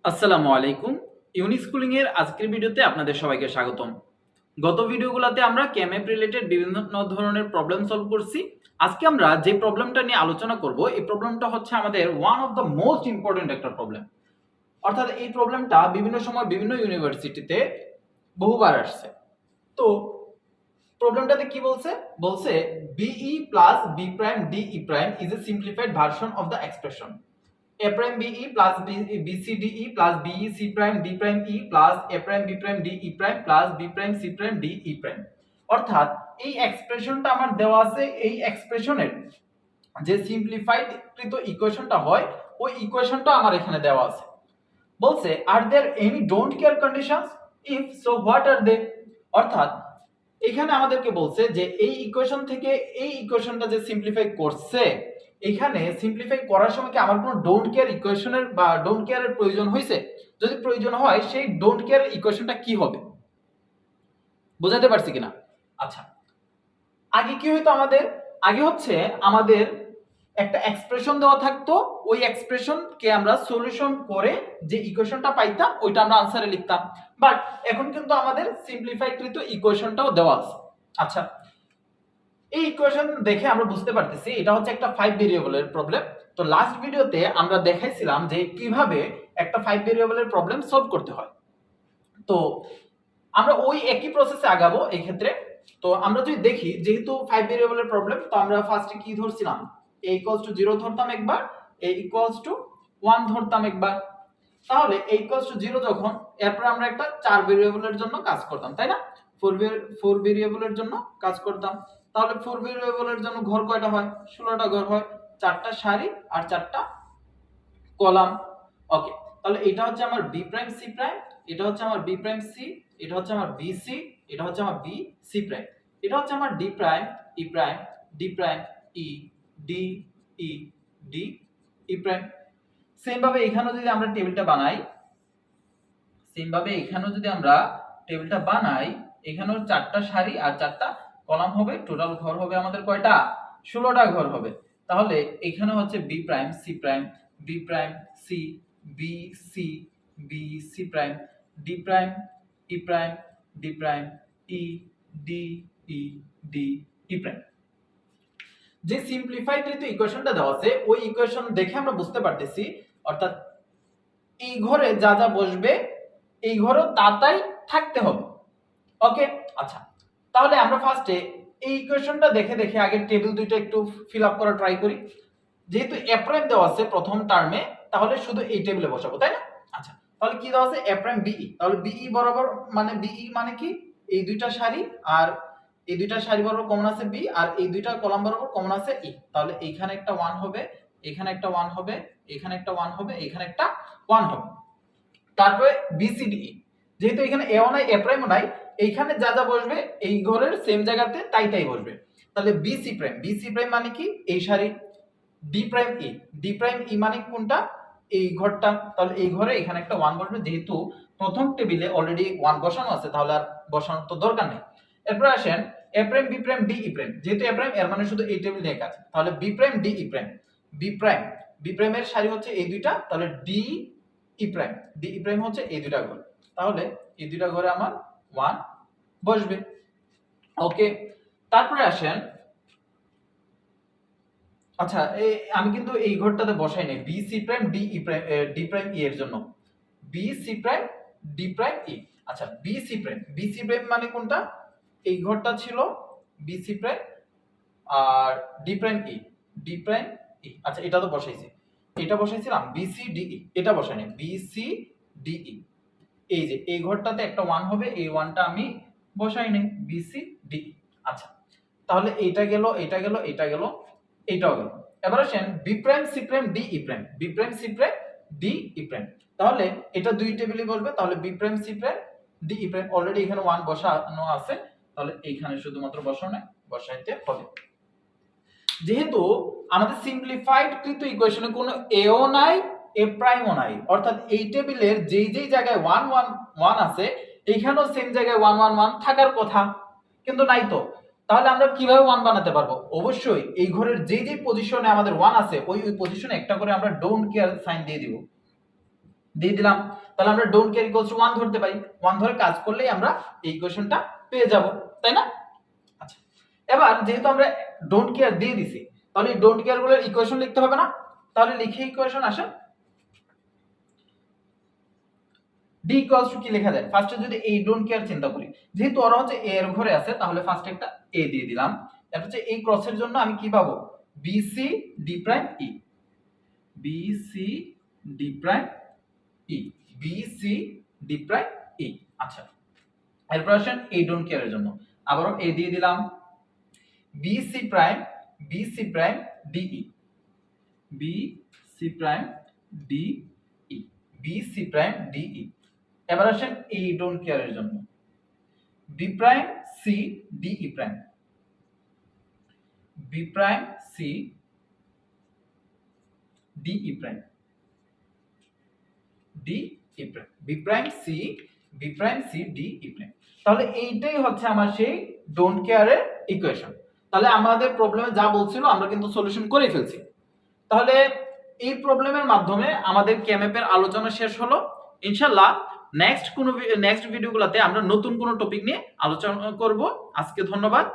আসসালামু আলাইকুম। Unique schooling এর আজকের ভিডিওতে আপনাদের সবাইকে স্বাগতম। গত ভিডিওগুলোতে আমরা কেএমএফ রিলেটেড বিভিন্ন ধরনের প্রবলেম সলভ করছি। আজকে আমরা যে প্রবলেমটা নিয়ে আলোচনা করব, এই প্রবলেমটা হচ্ছে আমাদের one of the most important একটা প্রবলেম। অর্থাৎ এই প্রবলেমটা বিভিন্ন সময় বিভিন্ন ইউনিভার্সিটিতে বহুবার আসছে। তো প্রবলেমটাতে কি বলছে? বলছে B E plus B prime D E prime is a simplified version of the expression a prime be plus bc de plus be c prime d prime e plus a prime b prime de prime plus b prime c prime de prime। অর্থাৎ এই এক্সপ্রেশনটা আমার দেওয়া আছে, এই এক্সপ্রেশনের যে simplified কৃত ইকুয়েশনটা হয় ওই ইকুয়েশনটা আমার এখানে দেওয়া আছে। বলছে are there any don't care conditions, if so what are they. অর্থাৎ এখানে আমাদেরকে বলছে যে এই ইকুয়েশন থেকে এই ইকুয়েশনটা যে সিম্পলিফাই করছে, এখানে সিম্পলিফাই করার সময় কি আমার কোনো ডোন্ট কেয়ার ইকুয়েশনের বা ডোন্ট কেয়ারের প্রয়োজন হয়েছে? যদি প্রয়োজন হয় সেই ডোন্ট কেয়ার ইকুয়েশনটা কি হবে? বোঝাতে পারছি কিনা? আচ্ছা, আগে কি হইতো আমাদের? আগে হচ্ছে আমাদের একটা এক্সপ্রেশন দেওয়া থাকতো, ওই এক্সপ্রেশনকে আমরা সলিউশন করে যে ইকুয়েশনটা পাইতাম ওইটা আমরা আনসারে লিখতাম। বাট এখন কিন্তু আমাদের সিম্পলিফাই কৃত ইকুয়েশনটাও দেওয়া আছে। আচ্ছা, এই ইকুয়েশন দেখে আমরা বুঝতে পারতেছি এটা হচ্ছে একটা 5 ভেরিয়েবলের প্রবলেম। তো লাস্ট ভিডিওতে আমরা দেখাইছিলাম যে কিভাবে একটা 5 ভেরিয়েবলের প্রবলেম সলভ করতে হয়। তো আমরা ওই একই প্রসেসে আগাবো এই ক্ষেত্রে। তো আমরা যদি দেখি, যেহেতু 5 ভেরিয়েবলের প্রবলেম, তো আমরা ফার্স্টে কি ধরছিলাম? a = 0 ধরতাম একবার, a = 1 ধরতাম একবার। তাহলে a = 0 যখন, এরপর আমরা একটা 4 ভেরিয়েবলের জন্য কাজ করতাম, তাই না? 4 ভেরিয়েবলের জন্য কাজ করতাম। তাহলে 4 ভেরিয়েবলের জন্য ঘর কয়টা হয়? 16টা ঘর হয়, 4টা সারি আর 4টা কলাম। ওকে, তাহলে এটা হচ্ছে আমার b প্রাইম c প্রাইম, এটা হচ্ছে আমার b প্রাইম c, এটা হচ্ছে আমার bc, এটা হচ্ছে আমার b c প্রাইম, এটা হচ্ছে আমার d prime e prime d prime e d e d e prime. Same ভাবে এখানেও যদি আমরা টেবিলটা বানাই, এখানেও 4টা সারি আর 4টা কলাম হবে, টোটাল ঘর হবে আমাদের কয়টা? 16টা ঘর হবে। তাহলে এখানে হচ্ছে b prime c prime b prime c b c b c prime d prime e prime d prime e d e d e prime. যে সিম্পলিফাইড কৃত ইকুয়েশনটা দেওয়া আছে ওই ইকুয়েশন দেখে আমরা বুঝতে পারতেছি, অর্থাৎ এই ঘরে যা যা বসবে এই ঘরেও তাই থাকতে হবে। ওকে, আচ্ছা, তাহলে আমরা ফার্স্টে এই ইকুয়েশনটা দেখে দেখে আগে টেবিল দুইটা একটু ফিল আপ করা ট্রাই করি। যেহেতু a প্রাইম দেওয়া আছে প্রথম টার্মে, তাহলে শুধু এই টেবিলে বসাবো, তাই না? আচ্ছা, তাহলে কি দেওয়া আছে? a প্রাইম be, তাহলে be বরাবর মানে be মানে কি? এই দুইটা সারি আর এই দুইটা সারি বরাবর কমন আছে b, আর এই দুইটা কলাম বরাবর কমন আছে e। তাহলে এইখানে একটা 1 হবে, এখানে একটা 1 হবে, এখানে একটা 1 হবে, এখানে একটা 1 হবে। তারপরে BCDE, যেহেতু এখানে এও নাই a প্রাইমও নাই, এইখানে যা যা বসবে এই ঘরের সেম জায়গাতে তাই বসবে। তাহলে BC প্রাইম মানে কি? এই সারি। D প্রাইম E মানে কোনটা? এই ঘরটা। তাহলে এই ঘরে এখানে একটা 1 বসবে, যেহেতু প্রথম টেবিলে অলরেডি 1 বসানো আছে তাহলে আর বসানোর তো দরকার নেই। এরপর আসেন A prime B prime D E prime, যেহেতু A প্রাইম এর মানে শুধু এই টেবিল নিয়ে কাজ, তাহলে B prime D E prime. B prime এর সারি হচ্ছে এই দুইটা, তাহলে D E প্রাইম হচ্ছে এই দুইটা ঘর। তাহলে এই দুইটা ঘরে আমার 1 বসবে। ওকে, তারপরে আসেন, আচ্ছা আমি কিন্তু এই ঘরটাতে বসাই নাই B C prime D E prime D prime E এর জন্য B C prime D prime E. আচ্ছা, বি সি প্রাইম মানে কোনটা? এই ঘরটা ছিল বি সি প্রাইম আর ডি প্রাইম ই। আচ্ছা, এটা তো বসাইছি, এটা বসাইছিলাম বি সি ডি ই, এটা বসাইনি বি সি ডি ই। এই যে এই ঘরটাতে একটা 1 হবে, এই 1টা আমি বসাই নাই বি সি ডি ই। আচ্ছা, তাহলে এইটা গেল, এটা গেল, এটা গেল, এইটাও গেল। এবার আসেন B prime C prime D E prime, B prime C prime D E prime. তাহলে এটা দুই টেবিলে বসবে, তাহলে B prime C prime D E prime, already এখানে 1 বসানো আছে, তাহলে এইখানে শুধুমাত্র বসানো বসাইতে হবে। যেহেতু আমাদের সিম্পলিফাইড কৃত ইকুয়েশনে কোনো এও নাই এ প্রাইমও নাই, অর্থাৎ এই টেবিলের যেই যেই জায়গায় 1 1 1 আছে এইখানেও সেম জায়গায় 1 1 1 থাকার কথা, কিন্তু নাই তো। তাহলে আমরা কিভাবে 1 বানাতে পারবো? অবশ্যই এই ঘরের যেই যেই পজিশনে আমাদের 1 আছে ওই পজিশনে একটা করে আমরা ডোন্ট কেয়ার সাইন দিয়ে দিব। দিয়ে দিলাম। তাহলে আমরা ডোন্ট কেয়ার ইকুয়ালস টু 1 ধরতে পারি। 1 ধরে কাজ করলেই আমরা এই ইকুয়েশনটা পেয়ে যাব, তাই না? আচ্ছা, এবার যেহেতু আমরা ডোন্ট কেয়ার দিয়ে দিছি, তাহলে এই ডোন্ট কেয়ার গুলোর ইকুয়েশন লিখতে হবে না? তাহলে লিখে ইকুয়েশন আসে। ডি ইকুয়ালস টু কি লেখা যায়? ফার্স্টে যদি এই ডোন্ট কেয়ার চিন্তা করি, যেহেতু ওরা হচ্ছে এ এর ঘরে আছে, তাহলে ফার্স্টে একটা এ দিয়ে দিলাম। এরপর হচ্ছে এই ক্রসের জন্য আমি কি পাবো? বিসি ডি প্রাইম ই, বিসি ডি প্রাইম ই, বিসি ডি প্রাইম ই। আচ্ছা, এরপর আসেন এই ডোন্ট কেয়ার এর জন্য আবারও এ দিয়ে দিলাম, B C prime D E, B C prime D E, B C prime D E. এবার আসেন এই ডোন্ট কেয়ার এর জন্য, B prime C D E prime, B prime C D E prime, D E prime, B prime C D E prime. তাহলে এইটাই হচ্ছে আমার সেই ডোন্ট কেয়ার এর ইকুয়েশন। তাহলে আমাদের প্রবলেমে যা বলছিল আমরা কিন্তু সলিউশন করে ফেলছি। তাহলে এই প্রবলেমের মাধ্যমে আমাদের কেএমএফ এর আলোচনা শেষ হলো। ইনশাআল্লাহ নেক্সট ভিডিওগুলোতে আমরা নতুন কোনো টপিক নিয়ে আলোচনা করব। আজকে ধন্যবাদ।